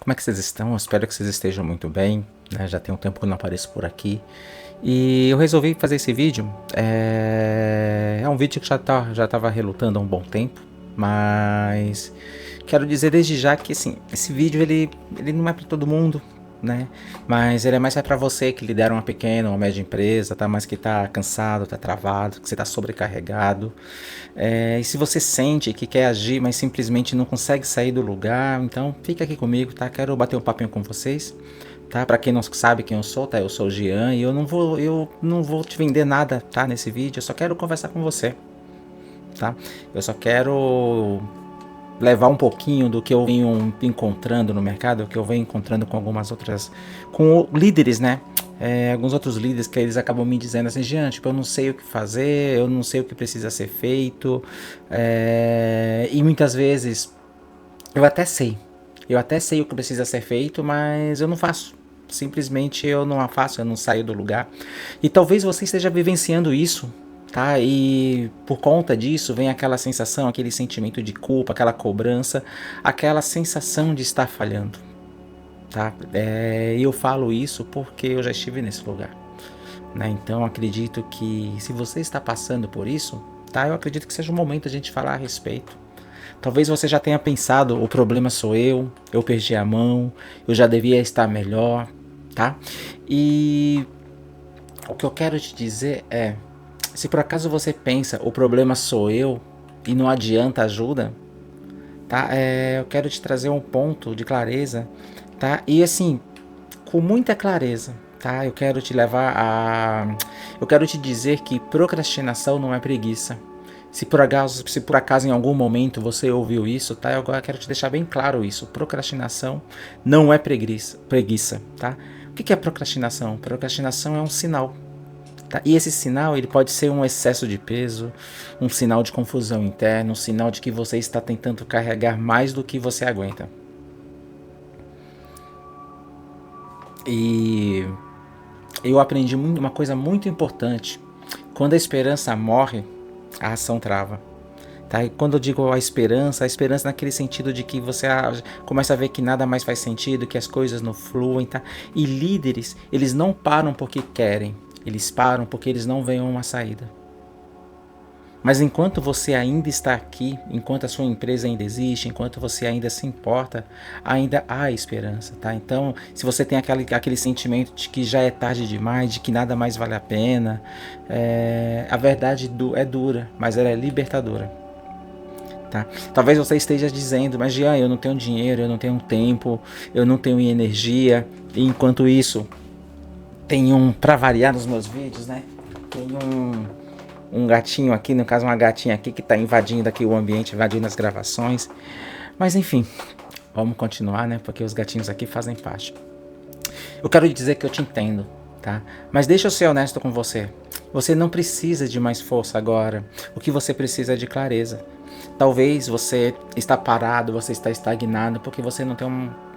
Como é que vocês estão? Eu espero que vocês estejam muito bem, né? Já tem um tempo que eu não apareço por aqui. E eu resolvi fazer esse vídeo. É um vídeo que já estava relutando há um bom tempo, mas quero dizer desde já que assim, esse vídeo ele não é para todo mundo, né? Mas ele é mais para você que lidera uma pequena ou média empresa, tá? Mas que tá cansado, tá travado, que você tá sobrecarregado. E se você sente que quer agir, mas simplesmente não consegue sair do lugar, então fica aqui comigo, tá? Quero bater um papinho com vocês, tá? Para quem não sabe quem eu sou, tá? Eu sou o Gian e eu não vou te vender nada, tá? Nesse vídeo, eu só quero conversar com você, tá? Eu só quero levar um pouquinho do que eu venho encontrando no mercado, o que eu venho encontrando com algumas outras, com líderes, né? Alguns outros líderes que eles acabam me dizendo assim, Jean, tipo, eu não sei o que fazer, eu não sei o que precisa ser feito, e muitas vezes eu até sei, o que precisa ser feito, mas eu não faço. Simplesmente eu não a faço, eu não saio do lugar. E talvez você esteja vivenciando isso, tá? E por conta disso vem aquela sensação, aquele sentimento de culpa, aquela cobrança, aquela sensação de estar falhando, tá? E eu falo isso porque eu já estive nesse lugar, né? Então acredito que se você está passando por isso, tá? Eu acredito que seja o momento de a gente falar a respeito. Talvez você já tenha pensado, o problema sou eu perdi a mão, eu já devia estar melhor, tá? E o que eu quero te dizer é, se por acaso você pensa, o problema sou eu e não adianta ajuda, tá? Eu quero te trazer um ponto de clareza, tá? E assim, com muita clareza, tá? Eu quero te dizer que procrastinação não é preguiça. Se por acaso em algum momento você ouviu isso, tá? Eu agora quero te deixar bem claro isso. Procrastinação não é preguiça, tá? O que é procrastinação? Procrastinação é um sinal. Tá? E esse sinal ele pode ser um excesso de peso, um sinal de confusão interna, um sinal de que você está tentando carregar mais do que você aguenta. E eu aprendi uma coisa muito importante. Quando a esperança morre, a ação trava. Tá? E quando eu digo a esperança naquele sentido de que você começa a ver que nada mais faz sentido, que as coisas não fluem. Tá? E líderes, eles não param porque querem, eles param porque eles não veem uma saída. Mas enquanto você ainda está aqui, enquanto a sua empresa ainda existe, enquanto você ainda se importa, ainda há esperança, tá? Então, se você tem aquele sentimento de que já é tarde demais, de que nada mais vale a pena, a verdade é dura, mas ela é libertadora, tá? Talvez você esteja dizendo, mas Jean, eu não tenho dinheiro, eu não tenho tempo, eu não tenho energia, e enquanto isso, tem para variar nos meus vídeos, né? Tem um gatinho aqui, no caso uma gatinha aqui que está invadindo aqui o ambiente, invadindo as gravações. Mas enfim, vamos continuar, né? Porque os gatinhos aqui fazem parte. Eu quero dizer que eu te entendo, tá? Mas deixa eu ser honesto com você. Você não precisa de mais força agora. O que você precisa é de clareza. Talvez você está parado, você está estagnado porque você não tem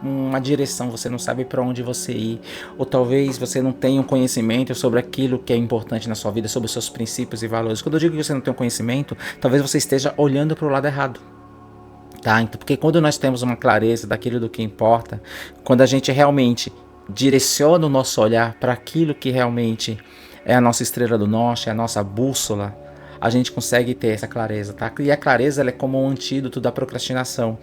uma direção, você não sabe para onde você ir. Ou talvez você não tenha um conhecimento sobre aquilo que é importante na sua vida, sobre os seus princípios e valores. Quando eu digo que você não tem um conhecimento, talvez você esteja olhando para o lado errado. Tá? Então, porque quando nós temos uma clareza daquilo do que importa, quando a gente realmente direciona o nosso olhar para aquilo que realmente é a nossa estrela do norte, é a nossa bússola, a gente consegue ter essa clareza, tá? E a clareza ela é como um antídoto da procrastinação.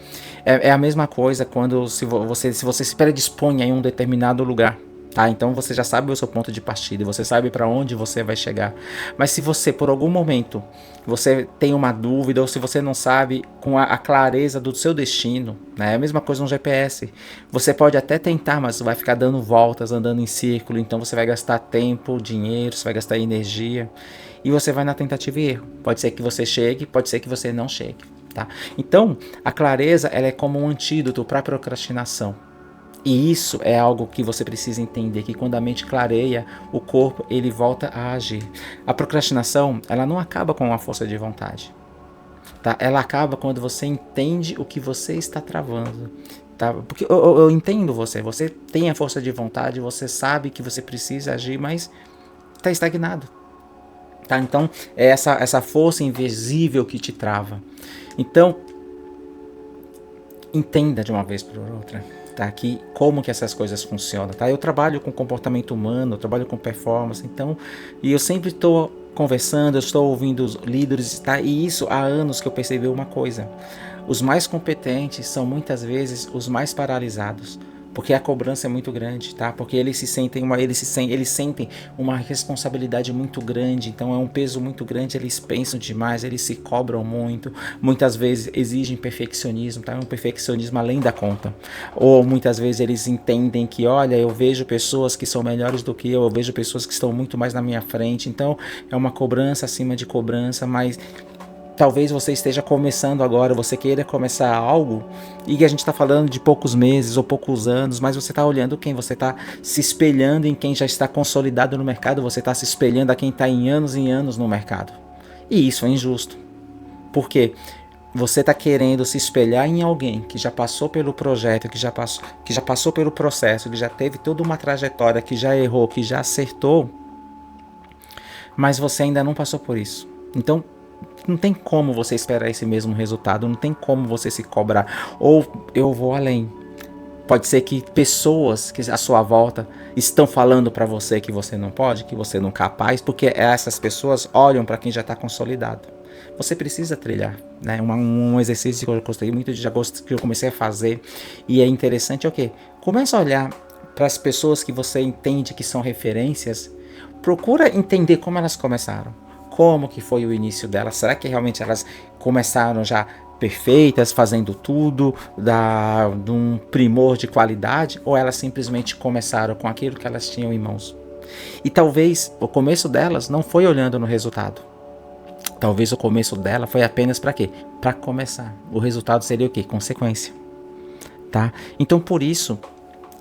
É a mesma coisa quando se você se predispõe em um determinado lugar. Tá, então você já sabe o seu ponto de partida, você sabe para onde você vai chegar. Mas se você, por algum momento, você tem uma dúvida ou se você não sabe com a clareza do seu destino, né? É a mesma coisa no GPS. Você pode até tentar, mas vai ficar dando voltas, andando em círculo. Então você vai gastar tempo, dinheiro, você vai gastar energia e você vai na tentativa e erro. Pode ser que você chegue, pode ser que você não chegue. Tá? Então a clareza ela é como um antídoto para a procrastinação. E isso é algo que você precisa entender, que quando a mente clareia, o corpo ele volta a agir. A procrastinação, ela não acaba com a força de vontade. Tá? Ela acaba quando você entende o que você está travando. Tá? Porque eu entendo você tem a força de vontade, você sabe que você precisa agir, mas está estagnado. Tá? Então, é essa força invisível que te trava. Então, entenda de uma vez por outra. tá? Como que essas coisas funcionam, tá? Eu trabalho com comportamento humano, eu trabalho com performance, então, e eu sempre estou conversando, eu estou ouvindo os líderes, tá? E isso há anos que eu percebi uma coisa: os mais competentes são muitas vezes os mais paralisados, porque a cobrança é muito grande, tá? Porque eles sentem uma responsabilidade muito grande, então é um peso muito grande, eles pensam demais, eles se cobram muito, muitas vezes exigem perfeccionismo, tá? Um perfeccionismo além da conta. Ou muitas vezes eles entendem que, olha, eu vejo pessoas que são melhores do que eu vejo pessoas que estão muito mais na minha frente, então é uma cobrança acima de cobrança, mas talvez você esteja começando agora, você queira começar algo, e a gente está falando de poucos meses ou poucos anos, mas você está olhando quem, você está se espelhando em quem já está consolidado no mercado, você está se espelhando a quem está em anos no mercado. E isso é injusto. Por quê? Você está querendo se espelhar em alguém que já passou pelo projeto, que já passou pelo processo, que já teve toda uma trajetória, que já errou, que já acertou, mas você ainda não passou por isso. Então, não tem como você esperar esse mesmo resultado, não tem como você se cobrar. Ou eu vou além. Pode ser que pessoas que à sua volta estão falando para você que você não pode, que você não é capaz, porque essas pessoas olham para quem já está consolidado. Você precisa trilhar, né? Um exercício que eu gostei muito, que eu comecei a fazer, e é interessante é o quê? Começa a olhar para as pessoas que você entende que são referências, procura entender como elas começaram. Como que foi o início delas? Será que realmente elas começaram já perfeitas, fazendo tudo, de um primor de qualidade? Ou elas simplesmente começaram com aquilo que elas tinham em mãos? E talvez o começo delas não foi olhando no resultado. Talvez o começo dela foi apenas para quê? Para começar. O resultado seria o quê? Consequência. Tá? Então por isso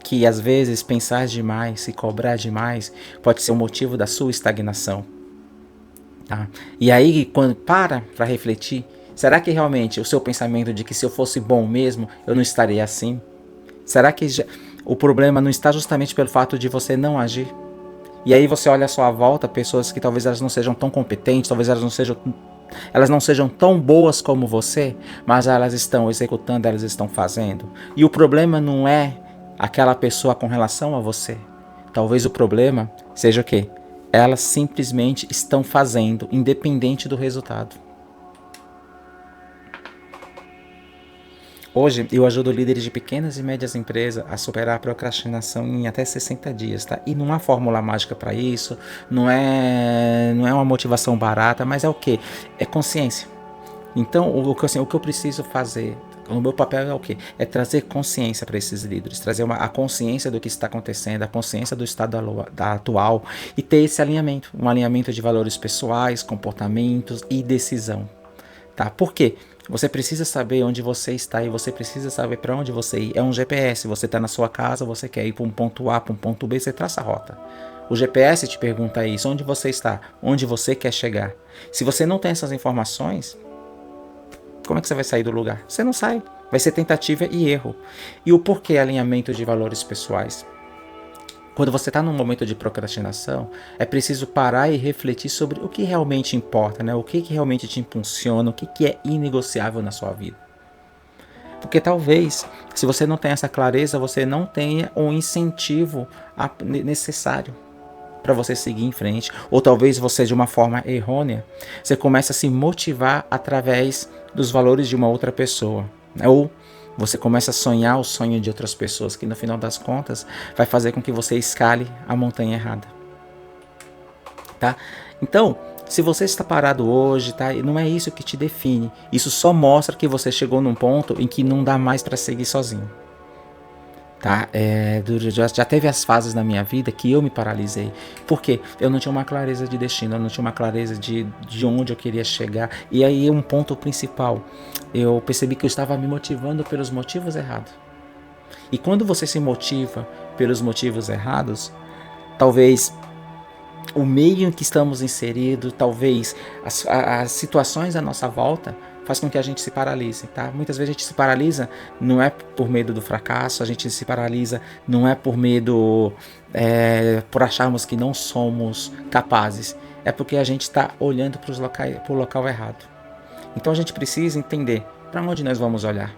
que às vezes pensar demais, se cobrar demais, pode ser o motivo da sua estagnação. Tá? E aí, quando para refletir, será que realmente o seu pensamento de que se eu fosse bom mesmo, eu não estaria assim? Será que o problema não está justamente pelo fato de você não agir? E aí você olha à sua volta, pessoas que talvez elas não sejam tão competentes, talvez elas não sejam tão boas como você, mas elas estão executando, elas estão fazendo. E o problema não é aquela pessoa com relação a você. Talvez o problema seja o quê? Elas simplesmente estão fazendo, independente do resultado. Hoje eu ajudo líderes de pequenas e médias empresas a superar a procrastinação em até 60 dias, tá? E não há fórmula mágica para isso, não é uma motivação barata, mas é o quê? É consciência. Então, o que eu preciso fazer, o meu papel é o quê? É trazer consciência para esses líderes, trazer a consciência do que está acontecendo, a consciência do estado atual e ter esse alinhamento, um alinhamento de valores pessoais, comportamentos e decisão. Tá? Por quê? Você precisa saber onde você está e você precisa saber para onde você ir. É um GPS, você está na sua casa, você quer ir para um ponto A, para um ponto B, você traça a rota. O GPS te pergunta isso, onde você está, onde você quer chegar. Se você não tem essas informações, como é que você vai sair do lugar? Você não sai. Vai ser tentativa e erro. E o porquê alinhamento de valores pessoais? Quando você está num momento de procrastinação, é preciso parar e refletir sobre o que realmente importa, né? O que realmente te impulsiona, o que é inegociável na sua vida. Porque talvez, se você não tem essa clareza, você não tenha um incentivo necessário para você seguir em frente. Ou talvez você, de uma forma errônea, você comece a se motivar através dos valores de uma outra pessoa. Ou você começa a sonhar o sonho de outras pessoas, que no final das contas vai fazer com que você escale a montanha errada. Tá? Então, se você está parado hoje, tá? Não é isso que te define. Isso só mostra que você chegou num ponto em que não dá mais para seguir sozinho. Tá? Já teve as fases na minha vida que eu me paralisei. Por quê? Eu não tinha uma clareza de destino, eu não tinha uma clareza de onde eu queria chegar. E aí um ponto principal, eu percebi que eu estava me motivando pelos motivos errados. E quando você se motiva pelos motivos errados, talvez o meio em que estamos inseridos, talvez as situações à nossa volta faz com que a gente se paralise, tá? Muitas vezes a gente se paralisa, não é por medo do fracasso, a gente se paralisa, não é por medo, por acharmos que não somos capazes, é porque a gente está olhando para o local errado. Então a gente precisa entender para onde nós vamos olhar.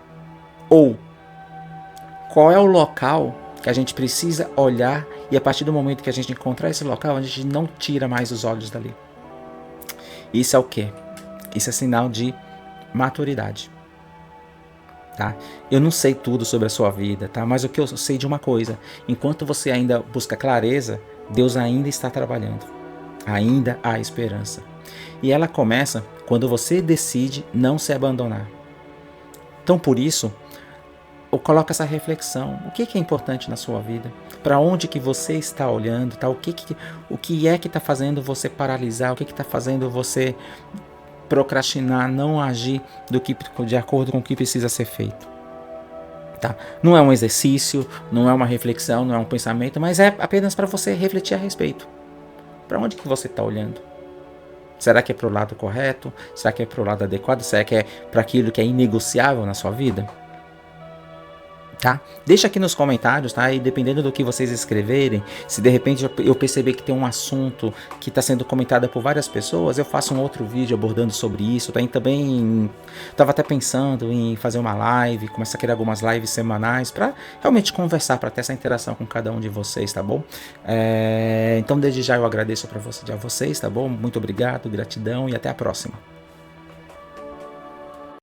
Ou Qual é o local que a gente precisa olhar e a partir do momento que a gente encontrar esse local, a gente não tira mais os olhos dali. Isso é o quê? Isso é sinal de maturidade. Tá? Eu não sei tudo sobre a sua vida, tá? Mas o que eu sei de uma coisa, enquanto você ainda busca clareza, Deus ainda está trabalhando. Ainda há esperança. E ela começa quando você decide não se abandonar. Então, por isso, eu coloco essa reflexão. O que é importante na sua vida? Para onde que você está olhando? Tá? O que é que está fazendo você paralisar? O que está fazendo você procrastinar, não agir de acordo com o que precisa ser feito? Tá? Não é um exercício, não é uma reflexão, não é um pensamento, mas é apenas para você refletir a respeito. Para onde que você está olhando? Será que é para o lado correto? Será que é para o lado adequado? Será que é para aquilo que é inegociável na sua vida? Tá? Deixa aqui nos comentários, tá? E dependendo do que vocês escreverem, se de repente eu perceber que tem um assunto que está sendo comentado por várias pessoas, eu faço um outro vídeo abordando sobre isso, tá? E também estava até pensando em fazer uma live, começar a criar algumas lives semanais para realmente conversar, para ter essa interação com cada um de vocês, tá bom? Então desde já eu agradeço a vocês, tá bom? Muito obrigado, gratidão e até a próxima.